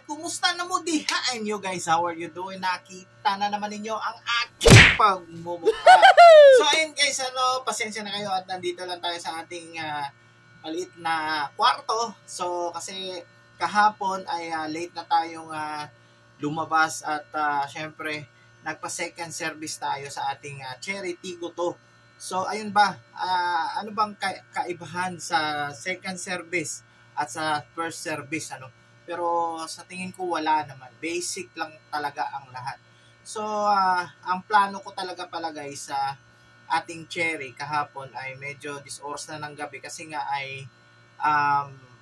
kumusta na mo diha? And you guys, how are you doing? Nakita na naman ninyo ang aking pagmumukha. So ayun guys, pasensya na kayo at nandito lang tayo sa ating maliit na kwarto. So kasi kahapon ay late na tayong lumabas at syempre nagpa second service tayo sa ating Chery Tiggo 2. So ayun ba, ano bang kaibahan sa second service at sa first service Pero sa tingin ko wala naman. Basic lang talaga ang lahat. So ang plano ko talaga pala guys sa ating Chery kahapon ay medyo this oras na ng gabi kasi nga ay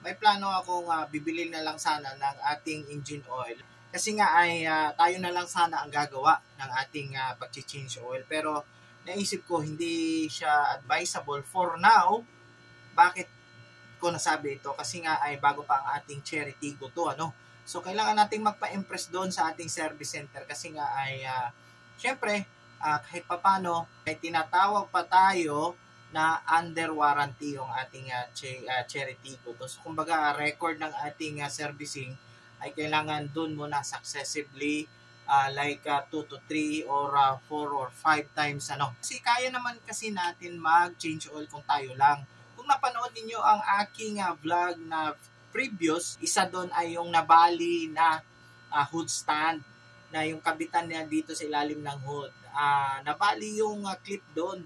may plano akong bibili na lang sana ng ating engine oil. Kasi nga ay tayo na lang sana ang gagawa ng ating pag-change oil. Pero naisip ko hindi siya advisable for now. Bakit ko nasabi ito? Kasi nga ay bago pa ang ating Chery Tiggo 2 So kailangan nating magpa-impress doon sa ating service center kasi nga ay syempre kahit papano ay tinatawag pa tayo na under warranty yung ating Chery Tiggo 2. So kumbaga record ng ating servicing ay kailangan doon muna successively like 2 to 3 or 4 or 5 times Kasi kaya naman kasi natin mag-change oil kung tayo lang. Kung napanood niyo ang aking vlog na previous, isa doon ay yung nabali na hood stand na yung kabitan niya dito sa ilalim ng hood. Nabali yung clip doon.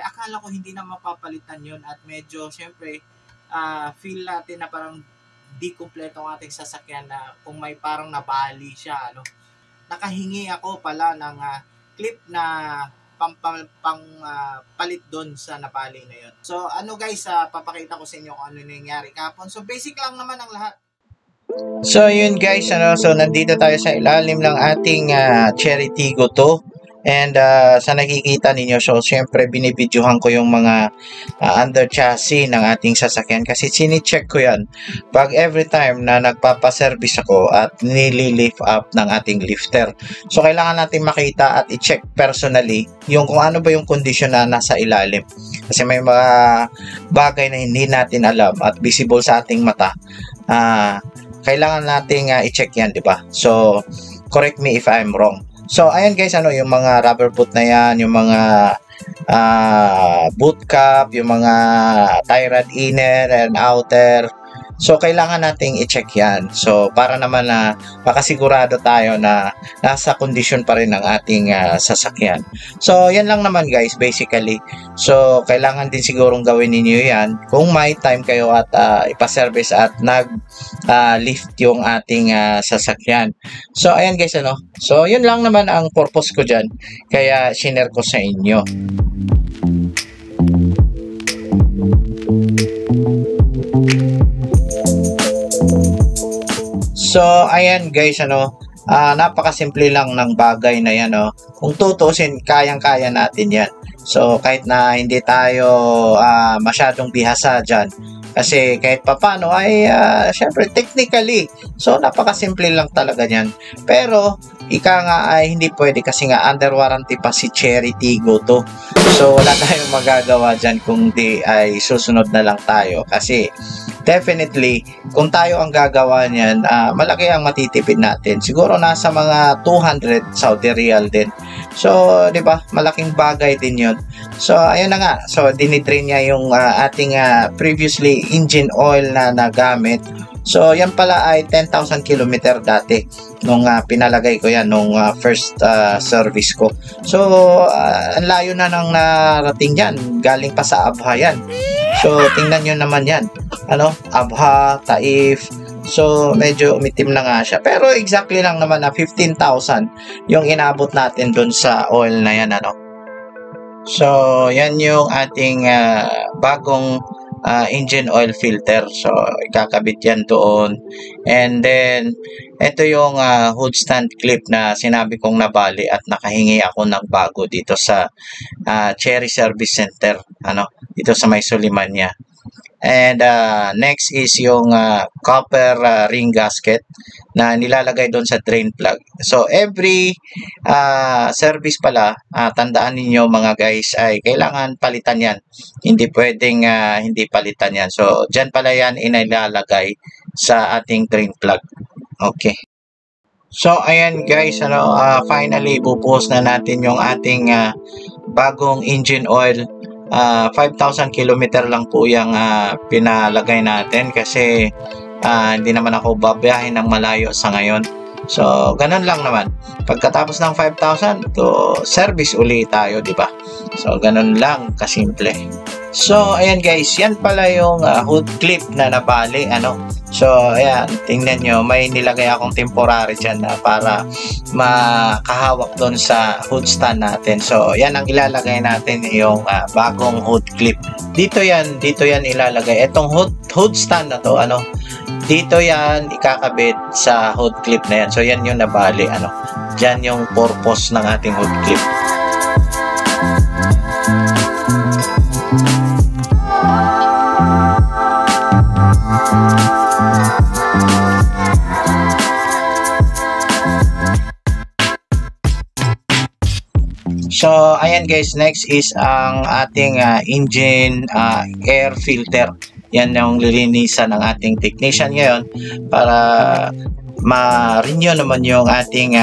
Akala ko hindi na mapapalitan yun at medyo syempre feel natin na parang di kumpleto ang ating sasakyan na kung may parang nabali siya nakahingi ako pala ng clip na palit doon sa nabali na yun. So guys, papakita ko sa inyo kung ano nangyari kahapon. So basic lang naman ang lahat. So yun guys, so nandito tayo sa ilalim ng ating Chery Tiggo 2. And sa nakikita ninyo, so syempre binibidyohan ko yung mga under chassis ng ating sasakyan kasi sini-check ko yan pag every time na nagpapaservice ako at nili-lift up ng ating lifter. So kailangan natin makita at i-check personally yung kung ano ba yung kondisyon na nasa ilalim. Kasi may mga bagay na hindi natin alam at visible sa ating mata. Kailangan nating i-check yan, di ba? So correct me if I'm wrong. So, ayan guys, yung mga rubber boot na yan, yung mga boot cap, yung mga tie rod inner and outer. So, kailangan nating i-check yan. So, para naman na makasigurado tayo na nasa kondisyon pa rin ang ating sasakyan. So, yan lang naman guys, basically. So, kailangan din sigurong gawin ninyo yan kung may time kayo at ipaservice at nag-lift yung ating sasakyan. So, ayan guys, So, yun lang naman ang purpose ko dyan. Kaya, share ko sa inyo. So, ayan guys, napakasimple lang ng bagay na yan, Kung tutusin, kayang-kaya natin yan. So, kahit na hindi tayo masyadong bihasa dyan, kasi kahit papano ay, syempre, technically, so, napakasimple lang talaga yan. Pero, ika nga ay hindi pwede kasi nga under warranty pa si Chery Tiggo 2. So, wala tayong magagawa dyan kung di ay susunod na lang tayo. Kasi, definitely, kung tayo ang gagawa niyan, malaki ang matitipid natin. Siguro nasa mga 200 Saudi Riyal din. So, di ba? Malaking bagay din yun. So, ayun na nga. So, dinidrain niya yung ating previously engine oil na nagamit. So, yan pala ay 10,000 km dati nung pinalagay ko yan nung first service ko. So, ang layo na nang narating yan. Galing pa sa Abha yan. So, tingnan nyo naman yan. Abha, Taif. So, medyo umitim na nga siya. Pero exactly lang naman na 15,000 yung inabot natin dun sa oil na yan. So, yan yung ating bagong engine oil filter. So, ikakabit yan doon. And then, ito yung hood stand clip na sinabi kong nabali at nakahingi ako ng bago dito sa Chery Service Center. Dito sa may Sulimanya. And next is yung copper ring gasket na nilalagay doon sa drain plug. So every service pala, tandaan niyo mga guys, ay kailangan palitan yan. Hindi pwedeng hindi palitan yan. So dyan pala yan inilalagay sa ating drain plug. Okay. So ayan guys, finally bubuhos na natin yung ating bagong engine oil. 5,000 kilometer lang po yung pinalagay natin kasi hindi naman ako babiyahin ng malayo sa ngayon. So ganun lang naman. Pagkatapos ng 5,000 to service uli tayo, di ba? So ganun lang kasimple. So ayan guys, yan pala yung hood clip na nabali, So ayan, tingnan nyo, may nilagay akong temporary dyan na para makahawak doon sa hood stand natin. So yan ang ilalagay natin, yung bagong hood clip. Dito yan ilalagay. Etong hood stand na to, dito yan ikakabit sa hood clip na yan. So yan yung nabali, Diyan yung purpose ng ating hood clip. So, ayan guys, next is ang ating engine air filter. Yan yung lilinisan ng ating technician ngayon para ma-renew naman yung ating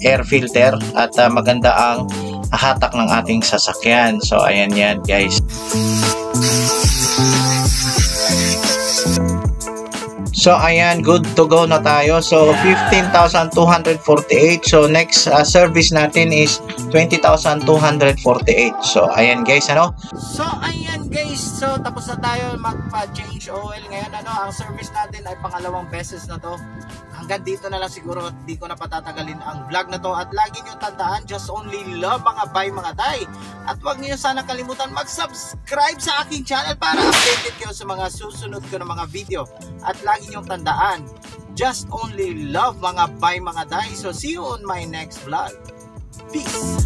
air filter at maganda ang hatak ng ating sasakyan. So, ayan yan guys. So ayan, good to go na tayo. So 15,248. So next service natin is 20,248. So ayan guys, So ayan guys, so tapos na tayo magpa-change oil ngayon. Ang service natin ay pangalawang beses na to. Hanggang dito na lang siguro, di ko na patatagalin ang vlog na to. At lagi nyo tandaan, just only love mga bay mga day. At huwag niyo sana kalimutan mag-subscribe sa aking channel para updated kayo sa mga susunod ko na mga video. At lagi nyo tandaan, just only love mga bay mga day. So see you on my next vlog. Peace.